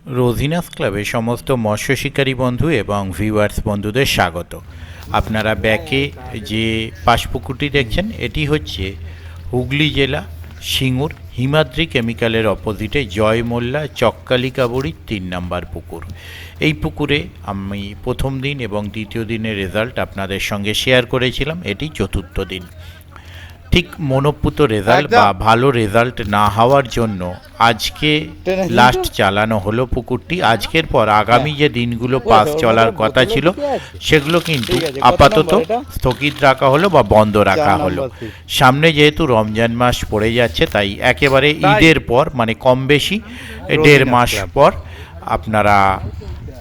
রোজিনাস ক্লাবে সমস্ত মৎস্য শিকারী বন্ধু এবং ভিউয়ার্স বন্ধুদের স্বাগত। আপনারা ব্যাকে যে পাশপুকুরটি দেখছেন এটি হচ্ছে হুগলি জেলা সিঙ্গুর হিমাদ্রি কেমিক্যালের অপোজিটে জয় মোল্লা চক্কালিকাবড়ির 3 নম্বর পুকুর। এই পুকুরে আমি প্রথম দিন এবং দ্বিতীয় দিনের রেজাল্ট আপনাদের সঙ্গে শেয়ার করেছিলাম। এটি চতুর্থ দিন। ঠিক মনোপুত রেজাল্ট বা ভালো রেজাল্ট না হওয়ার জন্য আজকে লাস্ট চালানো হলো পুকুরটি। আজকের পর আগামী যে দিনগুলো পাস চলার কথা ছিল সেগুলো কিন্তু আপাতত স্থগিত রাখা হলো বা বন্ধ রাখা হলো। সামনে যেহেতু রমজান মাস পড়ে যাচ্ছে, তাই একেবারে ঈদের পর মানে কম বেশি 1.5 মাস পর আপনারা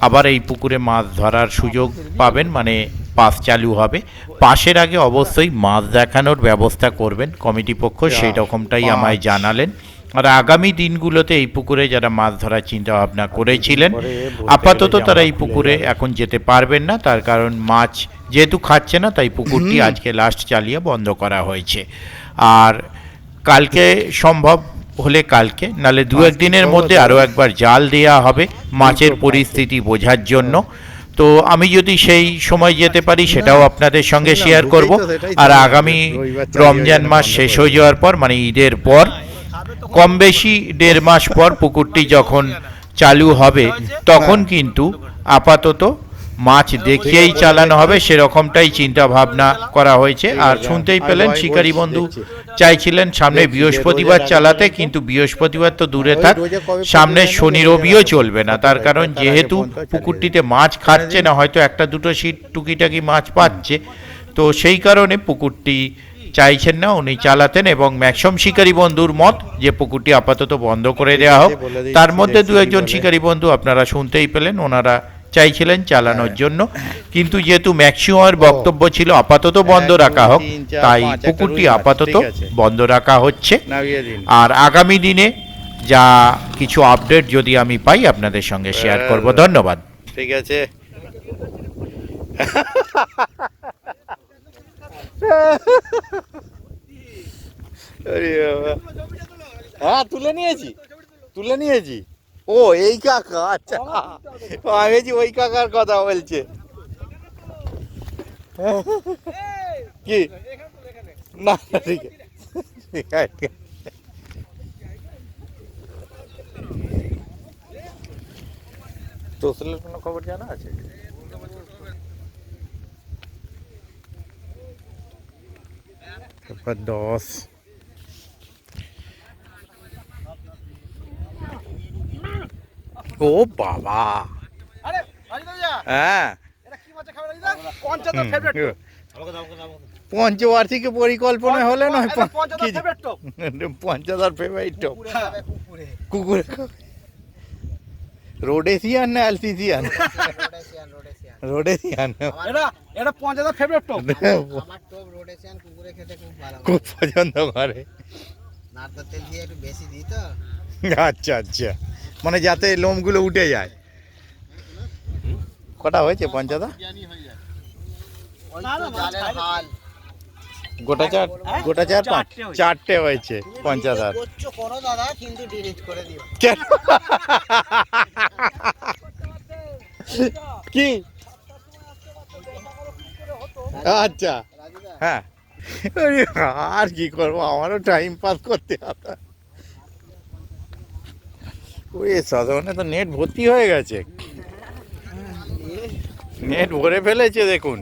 আবার এই পুকুরে মাছ ধরার সুযোগ পাবেন, মানে পাস চালু হবে। পাসের আগে অবশ্যই মাছ দেখানোর ব্যবস্থা করবেন কমিটি পক্ষ, সেই রকমটাই আমায় জানালেন। আর আগামী দিনগুলোতে এই পুকুরে যারা মাছ ধরার চিন্তা ভাবনা করেছিলেন আপাতত তারা এই পুকুরে এখন যেতে পারবেন না, তার কারণ মাছ যেহেতু খাচ্ছে না, তাই পুকুরটি আজকে লাস্ট চালিয়ে বন্ধ করা হয়েছে। আর কালকে সম্ভব হলে কালকে, নালে 2-1 দিনের মধ্যে আরও একবার জাল দেওয়া হবে মাছের পরিস্থিতি বোঝার জন্য। তো আমি যদি সেই সময় যেতে পারি সেটাও আপনাদের সঙ্গে শেয়ার করব। আর আগামী রমজান মাস শেষ হয়ে যাওয়ার পর মানে ঈদের পর কম বেশি 1.5 মাস পর পুকুরটি যখন চালু হবে তখন কিন্তু আপাতত মাছ দেখিয়েই চালানো হবে, সেরকমটাই চিন্তা ভাবনা করা হয়েছে। আর শুনতেই পেলেন শিকারী বন্ধু চাইছিলেন সামনে বৃহস্পতিবার চালাতে, কিন্তু বৃহস্পতিবার তো দূরে থাক, সামনে শনি রবিও চলবে না। তার কারণ যেহেতু পুকুরটিতে মাছ খাচ্ছে না, হয়তো একটা দুটো সিট টুকিটাকি মাছ পাচ্ছে, তো সেই কারণে পুকুরটি চাইছেন না উনি চালাতেন। এবং ম্যাক্সিমাম শিকারী বন্ধুর মত যে পুকুরটি আপাতত বন্ধ করে দেওয়া হোক। তার মধ্যে 2-1 শিকারী বন্ধু আপনারা শুনতেই পেলেন ওনারা চাইছিলেন চালানোর জন্য, কিন্তু যেহেতু ম্যাক্সিমামের বক্তব্য ছিল আপাতত বন্ধ রাখা হোক, তাই পুকুরটি আপাতত বন্ধ রাখা হচ্ছে। আর আগামী দিনে যা কিছু আপডেট যদি আমি পাই আপনাদের সঙ্গে শেয়ার করব। ধন্যবাদ। ঠিক আছে। হ্যাঁ তুলে নিয়েছি। ও এই কাকা, আচ্ছা আমি ওই কাকার কথা বলছে। কি না ঠিক আছে। তোসলের কোনো খবর জানা আছে? পেপার 10। ও বাবা, হ্যাঁ পঞ্চবার্ষিকী পরিকল্পনা হলে নয় পঞ্চদার ফেভারিট টপ কুকুরে। রোডেসিয়ান না অ্যালসিসিয়ান? রোডেসিয়ান। এটা পঞ্চদার ফেভারিট টপ। আমার টপ রোডেসিয়ান, কুকুরে খেতে খুব ভালো, খুব পছন্দ করে। নারকেল তেল দিয়ে একটু বেশি দিই তো। আচ্ছা আচ্ছা, মানে যাতে লোমগুলো উঠে যায়। কটা হয়েছে পঞ্চদা? গোটা চার 5 4টে হয়েছে পঞ্চদার। করো দাদা, কিন্তু ডিলিট করে দিও। কি? আচ্ছা হ্যাঁ, আর কি করবো, আমারও টাইম পাস করতে হবে। ওই সাধারণে তো নেট ভর্তি হয়ে গেছে, নেট ভরে ফেলেছে দেখুন।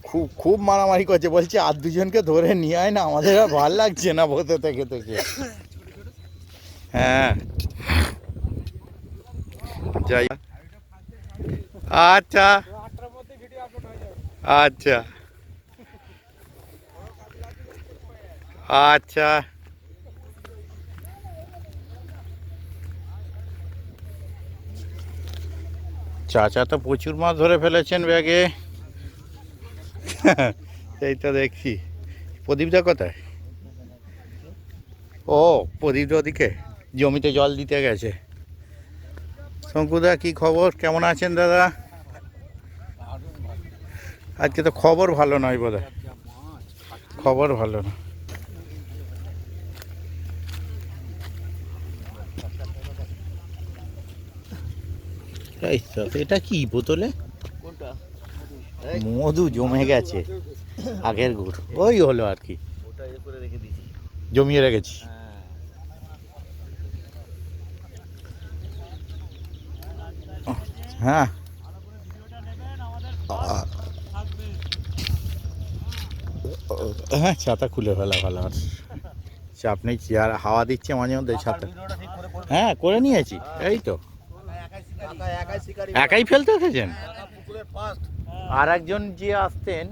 খুব খুব মারামারি করছে, বলছে আর দুজনকে ধরে নিয়ে আয় না, আমাদের আর ভাল লাগছে না বসে থেকে থেকে। হ্যাঁ যাই, আচ্ছা আচ্ছা আচ্ছা। চাচা তো প্রচুর মাছ ধরে ফেলেছেন ব্যাগে। এই তো দেখছি। প্রদীপদা কোথায়? ও প্রদীপদা ওদিকে জমিতে জল দিতে গেছে। শঙ্কুদা কি খবর, কেমন আছেন দাদা? আজকে তো খবর ভালো নয় বোধহয়, খবর ভালো না। এই তো, এটা কি বোতলে মধু জমে গেছে, আগের গুড় ওই হলো আর কি, জমিয়ে রেখেছি। হ্যাঁ হ্যাঁ, ছাতা খুলে ফেলা ভালো, আর চাপ নেই, চেয়ার হাওয়া দিচ্ছে মাঝে মধ্যে ছাতা। হ্যাঁ করে নিয়েছি, এই তো একাই ফেলতে এসেছেন। আর একজন যে আসতেন,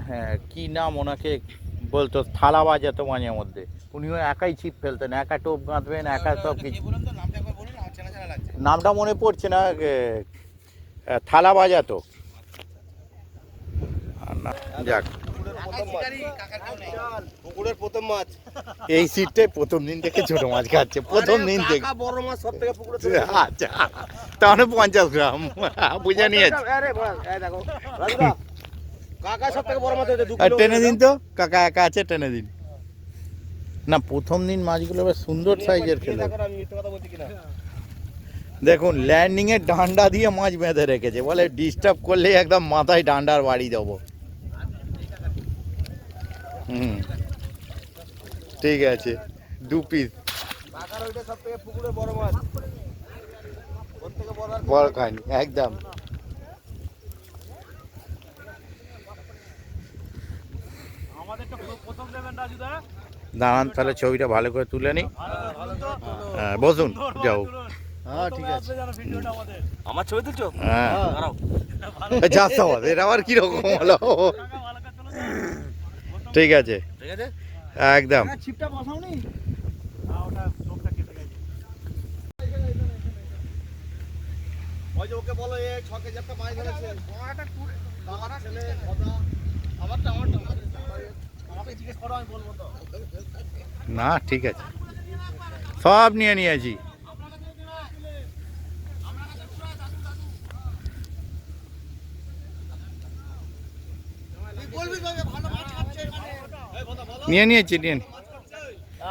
হ্যাঁ কি নাম ওনাকে বলতো, থালা বাজাতো মাঝে মধ্যে, উনিও একাই ছিপ ফেলতেন, একা টোপ গাঁথবেন, একা সব কিছু। নামটা মনে পড়ছে না, থালা বাজাতো। আর না, যাক পুকুরের প্রথম মাছ, এই সিটটাই প্রথম দিন থেকে ছোট মাছ খাচ্ছে, প্রথম দিন থেকে। কাকা বড় মাছ সব থেকে পুকুরে আচ্ছা, তাহলে 50 গ্রাম বুঝে নিয়েছি। দেখো রাজুদা, কাকা সব থেকে বড় মাছ হয়েছে 2 আর কিলো। টেনে দিন তো, কাকা একা আছে, টেনে দিন না। প্রথম দিন মাছগুলো বেশ সুন্দর সাইজের খেলো। দেখো আমি মিথ্যে কথা বলছি কিনা। দেখুন ল্যান্ডিং এর ডান্ডা দিয়ে মাছ বেঁধে রেখেছে, বলে ডিস্টার্ব করলে একদম মাথায় ডান্ডার বাড়ি দেবো। হুম ঠিক আছে, 2 পিস কাকার ওইটা সব থেকে পুকুরে বড় মাছ, ওর থেকে বড় আর বড় খায়নি একদম। আমাদেরটা প্রথম দেবেন রাজুদা। দাঁড়ান তাহলে ছবিটা ভালো করে তুলে নিই। হ্যাঁ বসুন, যাও। হ্যাঁ ঠিক আছে, আমার ছবি তুলছো? হ্যাঁ দাঁড়াও। যাস আবার, এটা আবার কিরকম হলো? ঠিক আছে ঠিক আছে, একদম। ছিপটা বসাওনি? না, ওটা চোখটা কেটে গেছে। ওই যে ওকে বলো, এই 6 কেজি একটা মাছ ধরেছে। আমারটা ছেলে কথা, আমারটা আমাকে জিজ্ঞেস করো, আমি বলবো তো। না ঠিক আছে, সব নিয়ে নিয়েছি। নিয়ে নিয়েছি, নিয়ে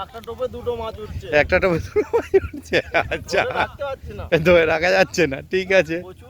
একটা টোপে 2টো মাছ উঠছে, একটা টোপে দুটো মাছ উঠছে। আচ্ছা, রাখতে পারছি না। ধরে রাখা যাচ্ছে না, ঠিক আছে। প্রচুর